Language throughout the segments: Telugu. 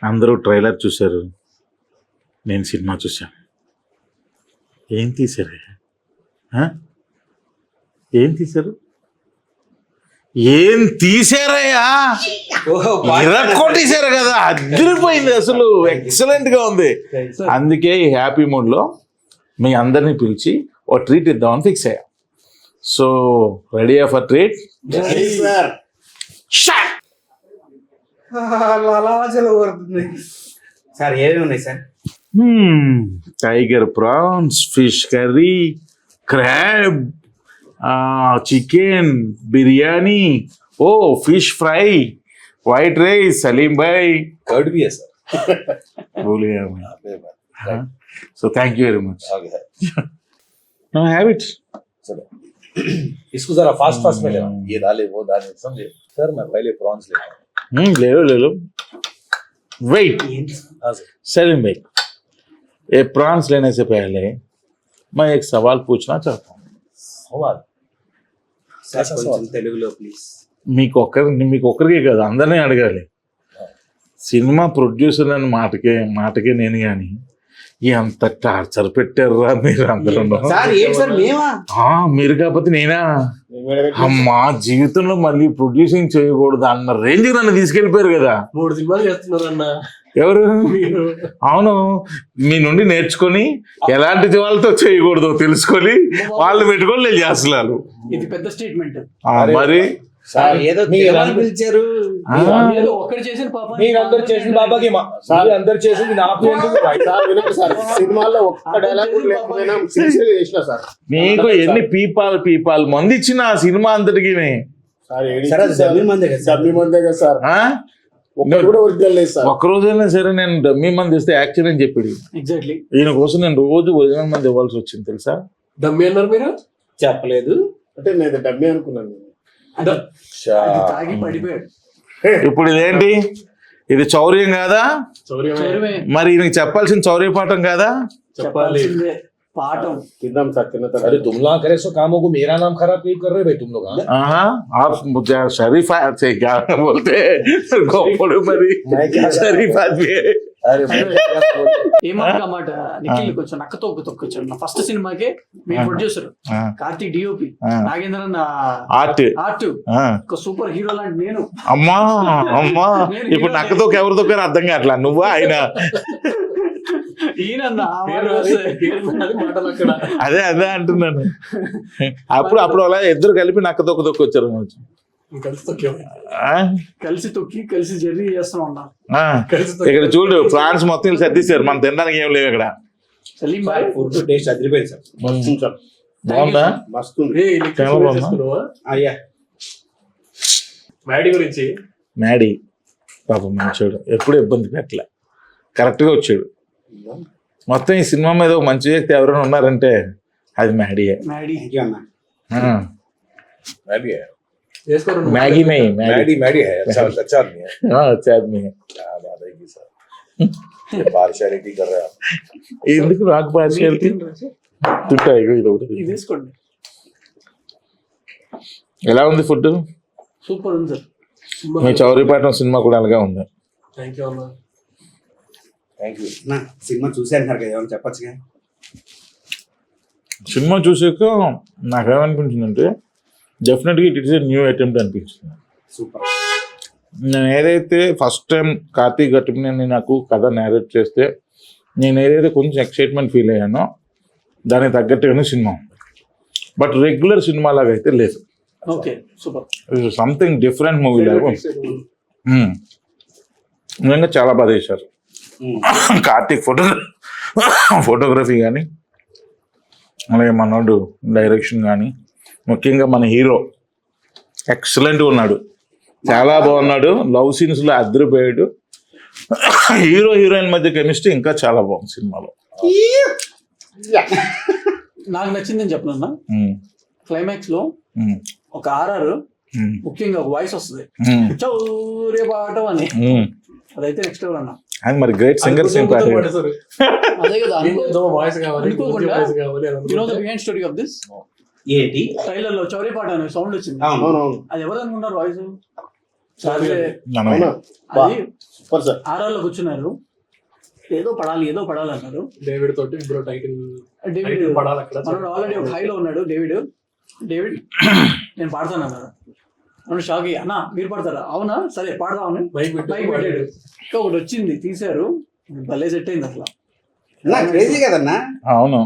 అందరూ ట్రైలర్ చూశారు, నేను సినిమా చూశాను. ఏం తీశారు? ఏం తీశారు? ఏం తీశారయ్యా? ఇరక్కొట్టేశారు కదా, అదిరిపోయింది, అసలు ఎక్సలెంట్గా ఉంది. అందుకే ఈ హ్యాపీ మూడ్లో మీ అందరినీ పిలిచి ఓ ట్రీట్ ఇద్దామని ఫిక్స్ అయ్యా. So ready for treat? Sir ఏమేమి ఉన్నాయి sir? Tiger prawns, fish curry, crab, chicken biryani, ఓ fish fry, white rice, Salim bhai, curd भी है सर. भूल गया मैं. So thank you very much. No, have it. चलो इसको जरा फास्ट फास्ट में लेना, ये डाले वो डाले, समझे सर? मैं पहले प्रॉन्स लेता हूँ. ले लो. Wait, सलीम भाई, ये प्रॉन्स लेने से पहले मैं एक सवाल पूछना चाहता हूँ. सवाल? కొంచెం తెలుగులో ప్లీజ్. మీకు ఒక్కరికే కదా, అందరినీ అడగాలి. సినిమా ప్రొడ్యూసర్ అని మాటకే నేను కానీ ఎంత టార్చర్ పెట్టారా మీరు అందరూ. మీరు కాకపోతే నేనా? అమ్మా, జీవితంలో మళ్ళీ ప్రొడ్యూసింగ్ చేయకూడదు అన్న రేంజ్ నన్ను తీసుకెళ్ళిపోయారు కదా. 3 సినిమాలు చేస్తున్నారన్న. ఎవరు? అవును, మీ నుండి నేర్చుకొని ఎలాంటి వాళ్ళతో చేయకూడదు తెలుసుకొని వాళ్ళు పెట్టుకొని నేను చేస్తున్నాను. ఇది పెద్ద స్టేట్మెంట్. మరి ఏదో పిలిచారు, ఒక్కడు చేసిన పాప, మీరందరూ చేసిన బాబాకి అందరు చేసింది నాకు ఎందుకు? సినిమాలో ఒక్క డైలాగ్ లేకపోయినా చేసిన సార్. మీకు ఎన్ని పీపాల్ మంది ఇచ్చిన ఆ సినిమా అంతటికి ఒక్కరోజైనా సరే నేను డమ్మీ మంది ఇస్తే యాక్షన్ అని చెప్పాడు. ఎగ్జాక్ట్లీ. ఈయన కోసం నేను రోజు ఒరిజినల్ మంది ఇవ్వాల్సి వచ్చింది తెలుసా. డమ్మీ అన్నారు మీరు? చెప్పలేదు అంటే నేను డమ్మీ అనుకున్నాను. తాగి పడిపోయాడు. ఇప్పుడు ఇదేంటి? ఇది చౌర్యం కాదా? మరి ఈయనకి చెప్పాల్సిన చౌర్య పాఠం కాదా? చెప్పాలి పాఠం. తిందాం సార్, తిన్న తర్వాత. अरे तुम लोग करे सो कामों को मेरा नाम खराब क्यों कर रहे भाई तुम लोग? आप शरीफ से क्या बोलते गोपड़ू मरी शरीफ आदमी है. ఏమాట మాట నిఖిల్ కొంచెం నక్క తొక్కొచ్చాడు. నా ఫస్ట్ సినిమాకే మీ producer Karthik DOP, Nagendran art, ఒక సూపర్ హీరో లాంటి నేను. అమ్మా ఇప్పుడు నక్క తొక్క ఎవరు తొక్కారు అర్థం కావట్లా. నువ్వా ఆయన? అదే అంటున్నాను. అప్పుడు అలా ఇద్దరు కలిపి నక్క తొక్కొచ్చారు. కలిసి తొక్కి కలిసి జర్నీ చేస్తా ఉన్నా. ఇక్కడ చూడు, ఫ్రాన్స్ మొత్తం సర్దిస్తారు, మనం తినడానికి ఏం లేవు ఇక్కడ. సలీం భాయ్ ఫుడ్ టేస్ట్ అదిరిపోయింది సార్. బాగుందా? మ్యాడీ గురించి. మ్యాడీ పాపం మంచోడు, ఎప్పుడు ఇబ్బంది పెట్టలే, కరెక్ట్గా వచ్చాడు. మొత్తం ఈ సినిమా మీద ఒక మంచి వ్యక్తి ఎవరైనా ఉన్నారంటే అది మ్యాడీయే. मैगी में मैडी है. अच्छा आदमी है. हाँ, अच्छा आदमी है. क्या बात है कि सर पार्शियलिटी कर रहे हैं आप. ఎందుకు నాకు పార్షియాలిటీ? తింటాయి ఇది ఒకటి. ఇది వేసుకోండి. ఎలా ఉంది ఫుడ్? సూపర్ ఉంది సార్. మీ చౌరీపట్నం సినిమా కూడా అలాగే ఉంది. థ్యాంక్ యూ అన్న. Thank you. నా సినిమా చూసారు కదా, ఏమైనా చెప్పచ్చుగా? సినిమా చూసాక నాకేమనిపించిందంటే డెఫినెట్గా it is a new attempt అనిపించింది. సూపర్. నేను ఏదైతే ఫస్ట్ టైం కార్తీక్ గట్టిని నాకు కథ నేరేట్ చేస్తే నేను ఏదైతే కొంచెం ఎక్సైట్మెంట్ ఫీల్ అయ్యానో దానికి తగ్గట్టుగానే సినిమా ఉంది. బట్ రెగ్యులర్ సినిమా లాగా అయితే లేదు. Okay, super. Something different movie లాగా నిజంగా చాలా బాగా చేశారు. కార్తీక్ ఫోటోగ్రఫీ కానీ, అలాగే మనోడు డైరెక్షన్ కానీ, ముఖ్యంగా మన హీరో ఎక్సలెంట్గా ఉన్నాడు, చాలా బాగున్నాడు. లవ్ సీన్స్లో అదిరిపోయాడు. హీరో హీరోయిన్ మధ్య కెమిస్ట్రీ ఇంకా చాలా బాగుంది సినిమాలో. నాకు నచ్చిందని చెప్పనన్నా, క్లైమాక్స్ లో ఒక ఆర్ఆర్ ముఖ్యంగా వాయిస్ వస్తుంది, చౌర్య పాఠం అని. అదైతే నెక్స్ట్ లెవెల్ అన్న. అది మరి గ్రేట్ సింగర్ అదే కదా. బిహైండ్ స్టోరీ ఆఫ్ దిస్ ఏంటి? ట్రైలర్ లో చౌర్య పాట అనే సౌండ్ వచ్చింది. అది ఎవరు అనుకున్నారు వాయిస్? మనం అవునా అది సూపర్ సార్. ఆర్ఆర్లో కూర్చున్నారు, ఏదో పడాలి అన్నారు. డేవిడ్ తోటి బ్రో టైటిల్ డేవిడ్ పడాలి అక్కడ. మనోడు ఆల్రెడీ ఒక హైలో ఉన్నాడు. డేవిడ్ నేను పాడతాను అన్నారు. మనం షాక్ అయ్యి, అన్నా మీరు పాడతారా? అవునా సరే పాడదామని బైక్ బైక్ పెట్టాడు. ఇంకా ఒకటి వచ్చింది తీశారు, భలే సెట్ అయింది అసలు. క్రేజీ కదన్నా, అవును.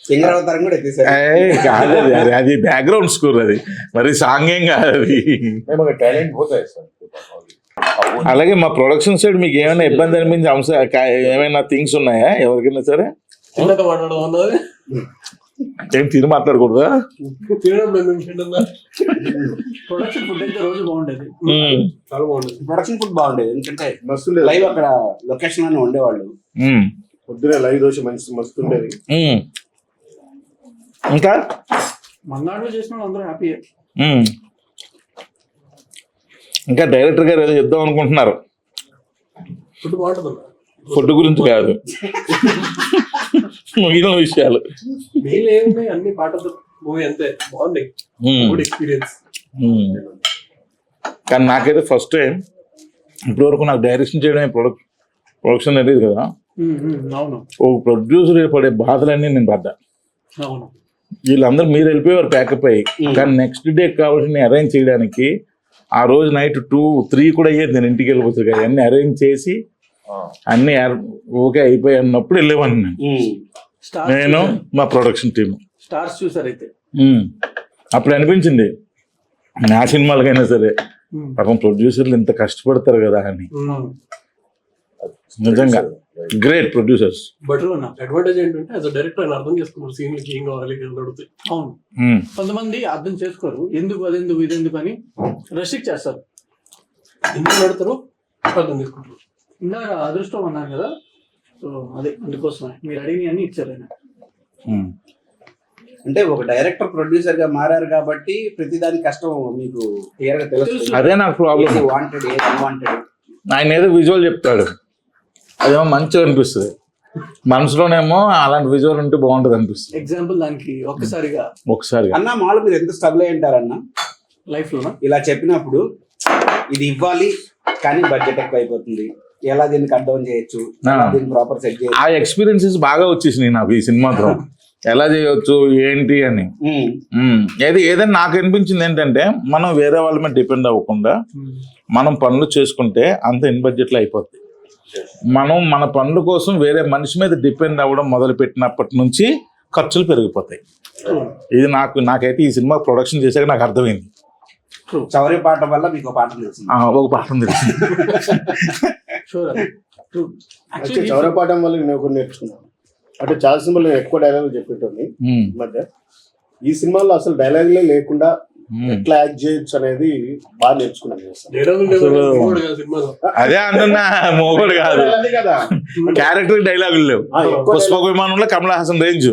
సింగర్ అవతారం కూడా ఎత్తేసారు. కాదు అది బ్యాక్గ్రౌండ్ స్కోర్, అది మరి సాంగ్ ఏం కాదు అది. టాలెంట్ పోతాయి సార్. అలాగే మా ప్రొడక్షన్ సైడ్ మీకు ఏమైనా ఇబ్బంది అనిపించే ఏమైనా థింగ్స్ ఉన్నాయా ఎవరికైనా సరే? ఇందాక మాట్లాడదాం అన్నది ఏం తిని మాట్లాడకూడదా? తినడం మేము ప్రొడక్షన్ ఫుడ్ అయితే రోజు బాగుండేది. చాలా బాగుండేది. ప్రొడక్షన్ ఫుడ్ బాగుండేది, ఎందుకంటే మస్తు ఉండేది. లైవ్ అక్కడ లొకేషన్ లోనే ఉండేవాళ్ళు. పొద్దునే లైవ్ దోశ మస్తు ఉండేది. ఇంకా మన్నాడులో చేసిన వాళ్ళు అందరూ హ్యాపీ. ఇంకా డైరెక్టర్ గారు ఏదో చెప్దాం అనుకుంటున్నారు. ఫుడ్ బాగుంటుంది. ఫుడ్ గురించి కాదు, మిగిలిన విషయాలు. మెయిన్ ఏమున్నాయి, అన్ని పాటలు మూవీ అంతే బాగుంది. Good experience. కానీ నాకైతే ఫస్ట్ టైం ఇప్పటివరకు నాకు డైరెక్షన్ చేయడమే ప్రొడక్షన్ తెలియదు కదా. అవును ఓ ప్రొడ్యూసర్ పడే బాధలన్నీ నేను పడ్డా. అవును. వీళ్ళందరూ మీరు వెళ్ళిపోయేవారు ప్యాకప్ అయ్యి, కానీ నెక్స్ట్ డే కావాల్సిన అరేంజ్ చేయడానికి ఆ రోజు నైట్ 2-3 కూడా అయ్యేది. నేను ఇంటికి వెళ్ళిపోతుంది కదా, అన్ని అరేంజ్ చేసి అన్ని ఓకే అయిపోయి అన్నప్పుడు వెళ్ళేవాడిని నేను మా ప్రొడక్షన్ టీమ్. స్టార్స్ చూసారైతే అప్పుడు అనిపించింది నా సినిమాలకైనా సరే పాపం ప్రొడ్యూసర్లు ఇంత కష్టపడతారు కదా అని. నిజంగా గ్రేట్ ప్రొడ్యూసర్స్. బట్ అడ్వాంటేజ్ ఏంటంటే యాజ్ అ డైరెక్టర్ ఆయన అర్థం చేసుకున్నారు సీన్ కి ఏం కావాలి అడుగుతాయి. అవును. కొంతమంది అర్థం చేసుకోరు, ఎందుకు అదెందుకు ఇదెందుకు అని రెస్ట్రిక్ట్ చేస్తారు. ఎందుకు నడుతారు అర్థం చేసుకుంటారు. ఇందాక అదృష్టం అన్నాను కదా, సో అదే అందుకోసమే మీరు అడిగిన అన్ని ఇచ్చారు ఆయన. అంటే ఒక డైరెక్టర్ ప్రొడ్యూసర్ గా మారారు కాబట్టి ప్రతి దాని కష్టం మీకు క్లియర్ గా తెలుసు. అదే నాకు ప్రాబ్లం. వాంటెడ్ ఏది అన్వాంటెడ్. ఆయన ఏదో విజువల్ చెప్తాడు, అదేమో మంచిగా అనిపిస్తుంది. మనసులోనేమో అలాంటి విజువల్ ఉంటే బాగుంటుంది అనిపిస్తుంది. ఎగ్జాంపుల్ దానికి ఒకసారి అన్న మామూలు మీరు ఎంత స్ట్రగుల్ అయి ఉంటారన్న లైఫ్ లో ఇలా చెప్పినప్పుడు, ఇది ఇవ్వాలి కానీ బడ్జెట్ ఎక్కువ అయిపోతుంది, ఎలా దీన్ని కట్ డౌన్ చేయొచ్చు, ఎలా దీన్ని ప్రాపర్ సెట్ చేయొచ్చు, ఆ ఎక్స్పీరియన్సెస్ బాగా వచ్చేసినాయి నాకు ఈ సినిమాతో. ఎలా చేయొచ్చు ఏంటి అని. ఏదైనా నాకు అనిపించింది ఏంటంటే, మనం వేరే వాళ్ళ మీద డిపెండ్ అవ్వకుండా మనం పనులు చేసుకుంటే అంత ఇన్ బడ్జెట్లో అయిపోతుంది. మనం మన పనుల కోసం వేరే మనిషి మీద డిపెండ్ అవ్వడం మొదలు పెట్టినప్పటి నుంచి ఖర్చులు పెరిగిపోతాయి. ఇది నాకైతే ఈ సినిమా ప్రొడక్షన్ చేశాక నాకు అర్థమైంది. చౌరీ పాట వల్ల మీకు పాట తెలిసింది. ఒక పాఠం తెలిసింది. చౌరపాఠం వల్ల నేను ఒకటి నేర్చుకున్నాను. అంటే చాలా సినిమాలు నేను ఎక్కువ డైలాగులు చెప్పేటోని మధ్య. ఈ సినిమాలో అసలు డైలాగులే లేకుండా ఎట్లా యాక్ట్ చేయొచ్చు అనేది బాగా నేర్చుకున్నాను. అదే అంటున్నా, మోగోడు కాదు కదా, క్యారెక్టర్ డైలాగులు లేవు. పుష్పక విమానంలో కమల్ హాసన్ రేంజ్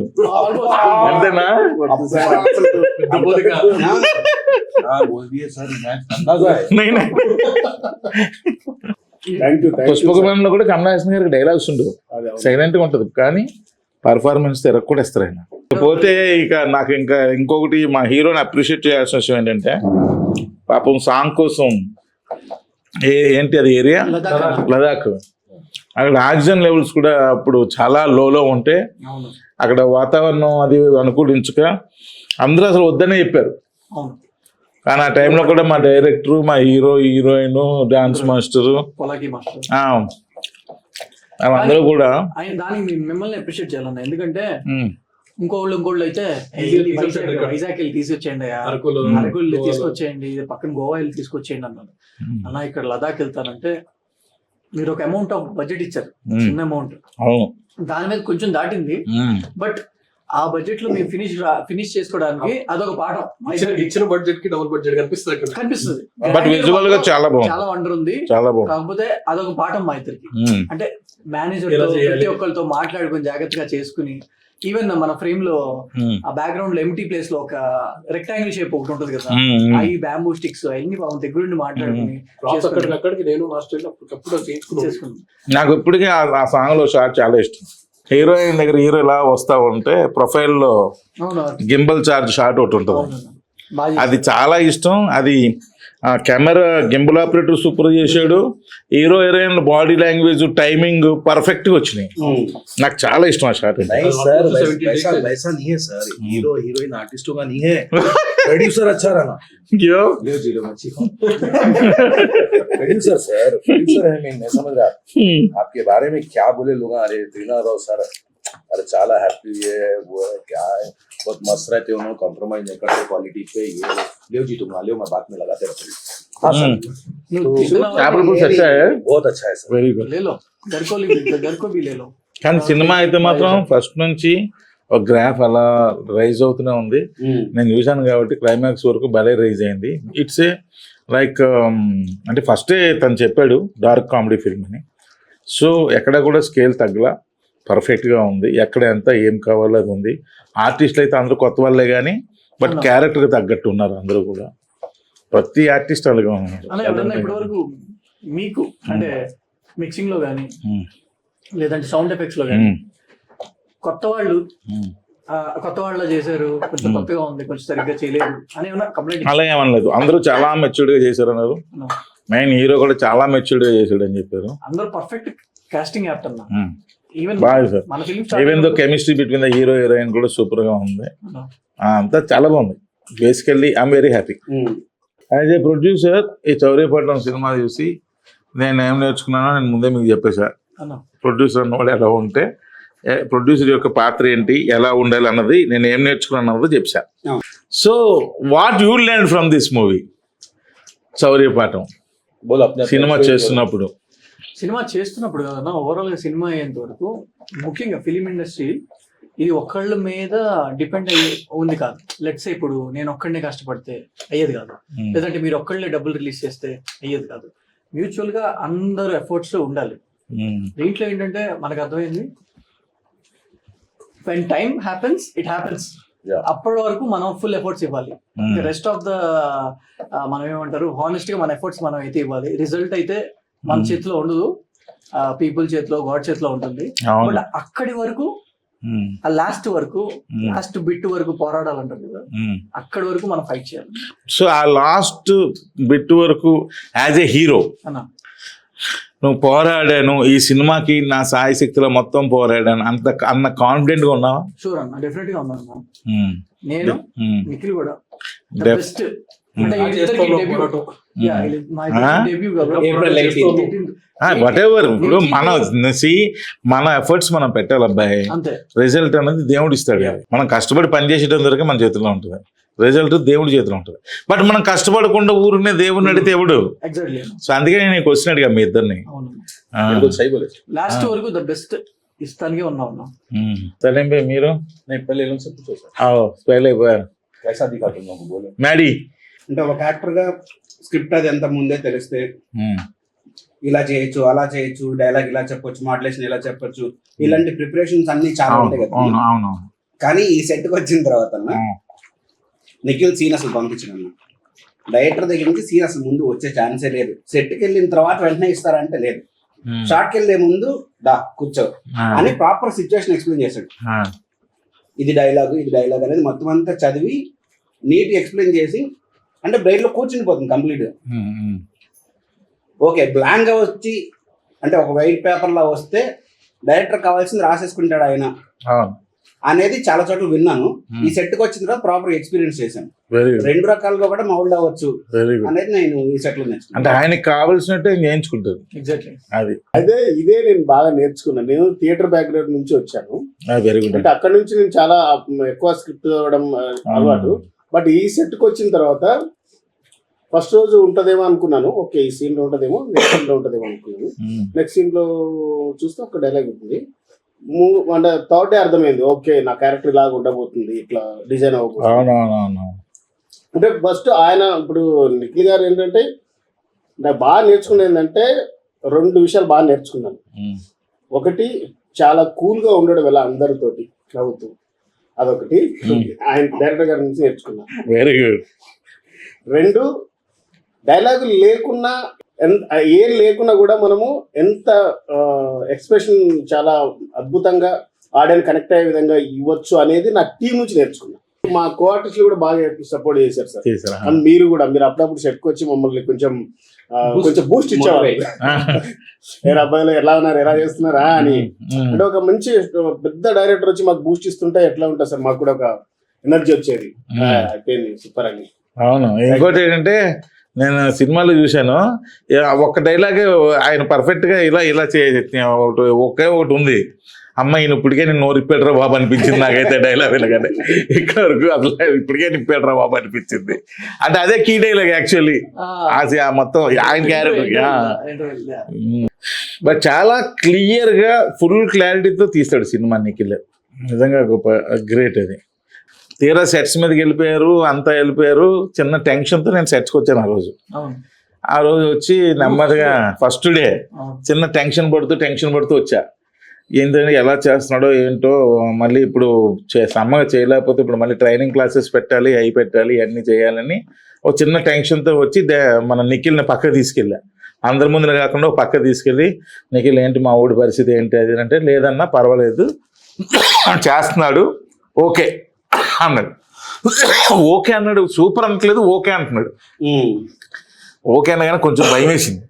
అంతేనా? పుష్పక విమానంలో కూడా కమల్ హాసన్ గారికి డైలాగ్స్ ఉండవు, సైలెంట్ గా ఉంటది, కానీ పర్ఫార్మెన్స్ తెరకు కూడా ఇస్తారు ఆయన. పోతే ఇక నాకు ఇంకొకటి మా హీరోని అప్రిషియేట్ చేయాల్సిన విషయం ఏంటంటే, పాపం సాంగ్ కోసం ఏంటి అది ఏరియా లదాఖ్, అక్కడ ఆక్సిజన్ లెవెల్స్ కూడా అప్పుడు చాలా లోలో ఉంటే అక్కడ వాతావరణం అది అనుకూలించక అందరూ అసలు వద్దనే చెప్పారు. కానీ ఆ టైంలో కూడా మా డైరెక్టర్, మా హీరోయిన్, డాన్స్ మాస్టర్ అందరూ కూడా దానికి మిమ్మల్ని అప్రిషియేట్ చేయాలన్నా. ఎందుకంటే ఇంకోళ్ళు అయితే వైజాగ్ వెళ్ళి తీసుకొచ్చేయండి, అరకులు తీసుకొచ్చేయండి, పక్కన గోవా వెళ్ళి తీసుకొచ్చేయండి అన్నారు. అలా ఇక్కడ లదాఖ్ వెళ్తానంటే మీరు ఒక అమౌంట్ ఆఫ్ బడ్జెట్ ఇచ్చారు, చిన్న అమౌంట్, దాని మీద కొంచెం దాటింది. బట్ ఆ బడ్జెట్ లో మీరు ఫినిష్ చేసుకోవడానికి అదొక పాఠం. ఇచ్చిన బడ్జెట్ కి డబుల్ బడ్జెట్ కనిపిస్తుంది. బట్ విజువల్ గా చాలా బాగుంది, చాలా వండర్ ఉంది. కాకపోతే అదొక పాఠం మా ఇద్దరికి. అంటే మేనేజర్ ప్రతి ఒక్కరితో మాట్లాడుకుని జాగ్రత్తగా చేసుకుని, ఈవెన్ మన ఫ్రేమ్ లో ఆ బ్యాక్గ్రౌండ్ లో ఎంటీ ప్లేస్ లో ఒక రెక్టాంగిల్ షేప్ ఒకటి ఉంటుంది కదా, అవి బ్యాంబూ స్టిక్స్ అన్ని దగ్గర నుండి మాట్లాడుకుని నాకు ఇప్పటికీ ఆ సాంగ్ లో షాట్ చాలా ఇష్టం. హీరోయిన్ దగ్గర హీరో ఇలా వస్తా ఉంటే ప్రొఫైల్ లో గింబల్ చార్జ్ షాట్ ఒకటి ఉంటుంది, అది చాలా ఇష్టం. అది ఆ కెమెరా గింబుల్ ఆపరేటర్ సూపర్ చేశాడు, hero heroine body language timing perfect గా వచ్చినాయి. నాకు చాలా ఇష్టం ఆ షాట్. नहीं सर, वैसा वैसा नहीं है सर, हीरो हीरोइन आर्टिस्टों का नहीं है, प्रोड्यूसर अच्छा रहना। ले जीरो मच्छी प्रोड्यूसर सर, प्रोड्यूसर है, मैं समझ रहा आपके बारे में क्या बोले लोग, अरे त्रिना राव सर अरे చాలా హ్యాపీ है, वो है क्या है, बहुत मस्त रहते उन्होंने, कॉम्प्रोमाइज नहीं करते क्वालिटी पे, ये ले जी तुम ले, मैं बात में लगाते रहता हूँ। हाँ सर, చేపల పులుసు अच्छा है, बहुत अच्छा है सर। Very good. ले लो घर को भी ले लो. కానీ సినిమా అయితే మాత్రం ఫస్ట్ నుంచి ఒక గ్రాఫ్ అలా రైజ్ అవుతూనే ఉంది. నేను చూశాను కాబట్టి క్లైమాక్స్ వరకు భలే రైజ్ అయింది. ఇట్స్ ఏ లైక్ అంటే ఫస్టే తను చెప్పాడు డార్క్ కామెడీ ఫిల్మ్ అని. సో ఎక్కడ కూడా స్కేల్ తగ్గలా, పర్ఫెక్ట్గా ఉంది. ఎక్కడ ఎంత ఏం కావాలో అది ఉంది. ఆర్టిస్టులు అయితే అందరూ కొత్త వాళ్ళే కానీ బట్ క్యారెక్టర్కి తగ్గట్టు ఉన్నారు అందరూ కూడా. ప్రతి ఆర్టిస్ట్ అలాగే ఉన్నారు. అలా ఎవరన్నా ఇప్పటి వరకు మీకు అంటే మిక్సింగ్ లో కానీ లేదంటే సౌండ్ ఎఫెక్ట్స్ లో కానీ కొత్త వాళ్ళు చేశారు, కొంచెం కొత్తగా ఉంది, కొంచెం సరిగ్గా చేయలేదు అని ఏమన్నా కంప్లైంట్? అలా ఏమనలేదు, అందరూ చాలా మెచ్యూర్డ్గా చేశారు అన్నారు. మెయిన్ హీరో కూడా చాలా మెచ్యూర్డ్గా చేశాడు అని చెప్పారు. అందరూ పర్ఫెక్ట్ కాస్టింగ్ యాక్ట్ అన్న. ఈవెన్ బాగా సార్, మన film even though chemistry between the hero heroine కూడా సూపర్ గా ఉంది. అంతా చాలా బాగుంది. Basically I'm very happy. As a producer ఈ చౌరీపట్నం సినిమా చూసి నేను ఏం నేర్చుకున్నానో నేను ముందే మీకు చెప్పేసా. ప్రొడ్యూసర్ అన్నవాడు ఎలా ఉంటే, ప్రొడ్యూసర్ యొక్క పాత్ర ఏంటి, ఎలా ఉండాలి అన్నది నేను ఏం నేర్చుకున్నాను అన్నది చెప్పా. So what you learn from this movie చౌరీపాఠం సినిమా చేస్తున్నప్పుడు? సినిమా చేస్తున్నప్పుడు కదన్నా, ఓవరాల్ గా సినిమా అయ్యేంత వరకు ముఖ్యంగా ఫిలిం ఇండస్ట్రీ ఇది ఒకళ్ళ మీద డిపెండ్ అయ్యి ఉంది కాదు. లెట్స్ ఇప్పుడు నేను ఒక్కడనే కష్టపడితే అయ్యేది కాదు, లేదంటే మీరు ఒక్కళ్ళే డబ్బులు రిలీజ్ చేస్తే అయ్యేది కాదు. మ్యూచువల్ గా అందరు ఎఫర్ట్స్ ఉండాలి. దీంట్లో ఏంటంటే మనకు అర్థమైంది, when time happens it happens. అప్పటి వరకు మనం ఫుల్ ఎఫర్ట్స్ ఇవ్వాలి. రెస్ట్ ఆఫ్ ద మనం ఏమంటారు హానెస్ట్ గా మన ఎఫర్ట్స్ మనం అయితే ఇవ్వాలి. రిజల్ట్ అయితే మన చేతిలో ఉండదు, పీపుల్ చేతిలో, గాడ్ చేతిలో ఉంటుంది. బట్ అక్కడి వరకు ఆ లాస్ట్ బిట్ వరకు పోరాడాలంటారు కదా, అక్కడి వరకు మనం ఫైట్ చేయాలి. సో ఆ లాస్ట్ బిట్ వరకు యాజ్ ఏ హీరో నువ్వు పోరాడాను, ఈ సినిమాకి నా సాయి శక్తిలో మొత్తం పోరాడాను అన్న కాన్ఫిడెంట్ గా ఉన్నావా? షూర్ అన్న, డెఫినెట్ గా ఉన్నాను. నేను నిఖిల్ కూడా బెస్ట్. వాట్ ఎవర్, ఇప్పుడు మన ఎఫర్ట్స్ మనం పెట్టాలి అబ్బాయి. రిజల్ట్ అనేది దేవుడు ఇస్తాడు. మనం కష్టపడి పనిచేసేటం వరకు మన చేతిలో ఉంటుంది, రిజల్ట్ దేవుడి చేతిలో ఉంటుంది. బట్ మనం కష్టపడకుండా ఊరినే దేవుడిని అడిగితే ఎవడు? సో అందుకే నేను క్వశ్చన్ అడిగా మీ ఇద్దరిని. లాస్ట్ వరకు ద బెస్ట్ ఇస్తానికి ఉన్నాం. సరే మీరు మ్యాడీ అంటే ఒక యాక్టర్ గా స్క్రిప్ట్ అది ఎంత ముందే తెలిస్తే ఇలా చేయొచ్చు, అలా చేయొచ్చు, డైలాగ్ ఇలా చెప్పొచ్చు, మాడ్యులేషన్ ఇలా చెప్పొచ్చు, ఇలాంటి ప్రిపరేషన్స్ అన్ని చాలా ఉంటాయి కదా. కానీ ఈ సెట్ కి వచ్చిన తర్వాత నిఖిల్ సీన్ అసలు పంపించిన డైరెక్టర్ దగ్గర నుంచి సీన్ అసలు ముందు వచ్చే ఛాన్సే లేదు. సెట్ కి వెళ్ళిన తర్వాత వెంటనే ఇస్తారంటే లేదు. షార్ట్కి వెళ్ళే ముందు దా కూర్చో అని ప్రాపర్ సిచ్యువేషన్ ఎక్స్ప్లెయిన్ చేశాడు. ఇది డైలాగ్ అనేది మొత్తం అంతా చదివి నీట్ ఎక్స్ప్లెయిన్ చేసి, అంటే బ్రెయిన్ లో కూర్చుని పోతుంది కంప్లీట్ గా. ఓకే, బ్లాంక్ గా వచ్చి అంటే ఒక వైట్ పేపర్ లా వస్తే డైరెక్టర్ కావాల్సింది రాసేసుకుంటాడు ఆయన అనేది చాలా చోట్ల విన్నాను. ఈ సెట్ కి వచ్చిన తర్వాత ప్రాపర్ ఎక్స్పీరియన్స్ చేశాను. రెండు రకాలుగా కూడా మౌల్డ్ అవ్వచ్చు అనేది నేను ఈ సెట్ లో నేర్చుకున్నాను. అంటే ఆయనకి కావాల్సినట్టు నేర్చుకుంటారు. ఎగ్జాక్ట్లీ అది అదే ఇదే నేను బాగా నేర్చుకున్నాను. నేను థియేటర్ బ్యాక్గ్రౌండ్ నుంచి వచ్చాను. Very good. అంటే అక్కడ నుంచి నేను చాలా ఎక్కువ స్క్రిప్ట్ చదవడం అలవాటు. బట్ ఈ సెట్ కి వచ్చిన తర్వాత ఫస్ట్ రోజు ఉంటదేమో అనుకున్నాను, ఓకే ఈ సీన్ లో ఉంటదేమో, నెక్స్ట్ సీన్ లో ఉంటదేమో అనుకున్నాను. నెక్స్ట్ సీన్ లో చూస్తే ఒక డైలాగ్ ఉంటుంది. అంటే థర్డ్ డే అర్థమైంది, ఓకే నా క్యారెక్టర్ ఇలాగ ఉండబోతుంది, ఇట్లా డిజైన్ అవ్వబోతుంది. అంటే ఫస్ట్ ఆయన ఇప్పుడు నిఖిల్ గారు ఏంటంటే నాకు బాగా నేర్చుకునేది ఏంటంటే 2 విషయాలు బాగా నేర్చుకున్నాను. ఒకటి చాలా కూల్ గా ఉండడం ఎలా అందరితోటి నవ్వుతూ, అదొకటి ఆయన డైరెక్టర్ గారి నుంచి నేర్చుకున్నాను. Very good. 2 డైలాగులు లేకున్నా ఏం లేకున్నా కూడా మనము ఎంత ఎక్స్ప్రెషన్ చాలా అద్భుతంగా ఆడియన్స్ కనెక్ట్ అయ్యే విధంగా ఇవ్వచ్చు అనేది నా టీం నుంచి నేర్చుకున్నా. మా కోఆర్టిస్ట్ కూడా బాగా సపోర్ట్ చేశారు సార్. చేశారా? అండ్ మీరు అప్పుడప్పుడు సెట్కి వచ్చి మమ్మల్ని కొంచెం బూస్ట్ ఇచ్చేవారు. ఏ అబ్బాయిలు ఎలా ఉన్నారు, ఎలా చేస్తున్నారా అని. అంటే ఒక మంచి పెద్ద డైరెక్టర్ వచ్చి మాకు బూస్ట్ ఇస్తుంటే ఎట్లా ఉంటుంది సార్, మాకు కూడా ఒక ఎనర్జీ వచ్చేది. అయిపోయింది సూపర్ అని. అవును. ఇంకోటి ఏంటంటే నేను సినిమాలో చూశాను, ఒక్క డైలాగ్ ఆయన పర్ఫెక్ట్ గా ఇలా ఇలా ఒకే ఒకటి ఉంది, అమ్మ ఈయన ఇప్పటికే నేను నోరు ఇప్పేటరా బాబు అనిపించింది నాకైతే డైలాగ్ వినగానే. ఇక్కడ వరకు అసలు ఇప్పటికే నిప్పేటరా బాబు అనిపించింది. అంటే అదే కీ డైలాగ్ యాక్చువల్లీ మొత్తం ఆయన క్యారెక్టర్. బట్ చాలా క్లియర్ గా ఫుల్ క్లారిటీతో తీస్తాడు సినిమా నిఖిల్. నిజంగా గొప్ప గ్రేట్ అది. తీరా సెట్స్ మీదకి వెళ్ళిపోయారు, అంతా వెళ్ళిపోయారు. చిన్న టెన్షన్తో నేను సెట్స్కి వచ్చాను ఆ రోజు వచ్చి నెమ్మదిగా ఫస్ట్ డే చిన్న టెన్షన్ పడుతూ వచ్చా. ఏంటంటే ఎలా చేస్తున్నాడో ఏంటో, మళ్ళీ ఇప్పుడు సమ్మగా చేయలేకపోతే ఇప్పుడు మళ్ళీ ట్రైనింగ్ క్లాసెస్ పెట్టాలి, అవి పెట్టాలి, అన్నీ చేయాలని ఒక చిన్న టెన్షన్తో వచ్చి మన నిఖిల్ని పక్క తీసుకెళ్ళా. అందరి ముందున కాకుండా ఒక పక్క తీసుకెళ్ళి, నిఖిల్ ఏంటి మా ఊడి పరిస్థితి ఏంటి అది అంటే, లేదన్నా పర్వాలేదు చేస్తున్నాడు ఓకే అన్నాడు. ఓకే అన్నాడు, సూపర్ అనట్లేదు, ఓకే అంటున్నాడు. ఓకే అన్న కానీ కొంచెం భయం వేసింది.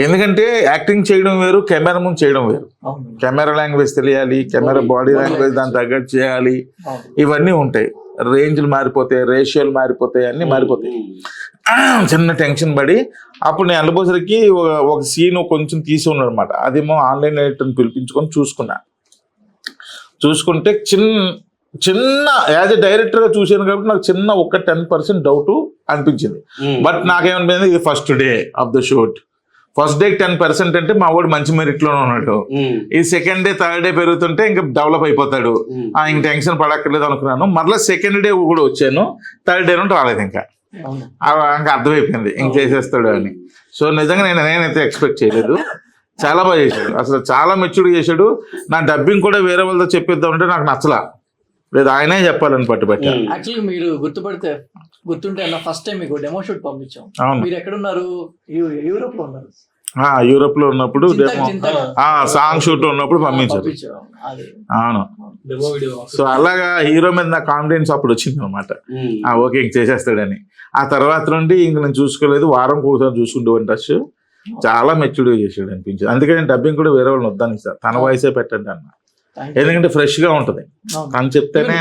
ఎందుకంటే యాక్టింగ్ చేయడం వేరు, కెమెరా ముందు చేయడం వేరు. కెమెరా లాంగ్వేజ్ తెలియాలి, కెమెరా బాడీ లాంగ్వేజ్ దాని తగ్గట్టు చేయాలి, ఇవన్నీ ఉంటాయి. రేంజ్లు మారిపోతాయి, రేషియోలు మారిపోతాయి, అన్నీ మారిపోతాయి. చిన్న టెన్షన్ పడి అప్పుడు నేను అనుభవసరికి ఒక సీన్ కొంచెం తీసి ఉన్నాడు అనమాట. అదేమో ఆన్లైన్ ఎడిటర్ని పిలిపించుకొని చూసుకుంటే చిన్న యాజ్ ఎ డైరెక్టర్ గా చూసాను కాబట్టి నాకు చిన్న ఒక 10% డౌట్ అనిపించింది. బట్ నాకేమనిపించింది, ఇది first day of the shoot, first day 10% అంటే మా వాడు మంచి మెరిట్ లోనే ఉన్నాడు. ఈ సెకండ్ డే థర్డ్ డే పెరుగుతుంటే ఇంకా డెవలప్ అయిపోతాడు, ఇంక టెన్షన్ పడక్కర్లేదు అనుకున్నాను. మరలా సెకండ్ డే కూడా వచ్చాను, థర్డ్ డే నుండి రాలేదు. ఇంకా అర్థమైపోయింది ఇంక చేసేస్తాడు అని. సో నిజంగా నేనైతే ఎక్స్పెక్ట్ చేయలేదు. చాలా బాగా చేశాడు, అసలు చాలా మెచ్యూర్డ్ చేశాడు. నా డబ్బింగ్ కూడా వేరే వాళ్ళతో చెప్పిద్దామంటే నాకు నచ్చలా, లేదు ఆయనే చెప్పాలని పట్టుబట్టా. యాక్చువల్లీ మీరు గుర్తుంటే ఫస్ట్ టైం మీకు డెమో షూట్ పంపించాం. మీరు ఎక్కడున్నారు? యూరోప్ లో ఉన్నారు. యూరోప్ లో ఉన్నప్పుడు సాంగ్ షూట్ ఉన్నప్పుడు పంపించారు. అవును. సో అలాగా హీరో మీద నా కాన్ఫిడెన్స్ అప్పుడు వచ్చింది అనమాట. ఓకే ఇంక చేసేస్తాడని. ఆ తర్వాత నుండి ఇంక నేను చూసుకోలేదు, వారం ఒకసారి చూసుకుంటూ టచ్. చాలా మెచ్యూర్డ్గా చేసాడు అనిపించింది. అందుకే నేను డబ్బింగ్ కూడా వేరే వాళ్ళని వద్దాను సార్, తన వాయిసే పెట్టండి అన్న. ఎందుకంటే ఫ్రెష్ గా ఉంటది తను చెప్తేనే.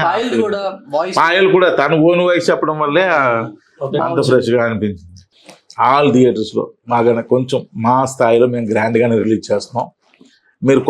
పాయల్ కూడా తన ఓన్ వాయిస్ చెప్పడం వల్లే అంత ఫ్రెష్ గా అనిపించింది. ఆల్ థియేటర్స్ లో మాకు కొంచెం మా స్థాయిలో మేము గ్రాండ్ గానే రిలీజ్ చేస్తున్నాం. మీరు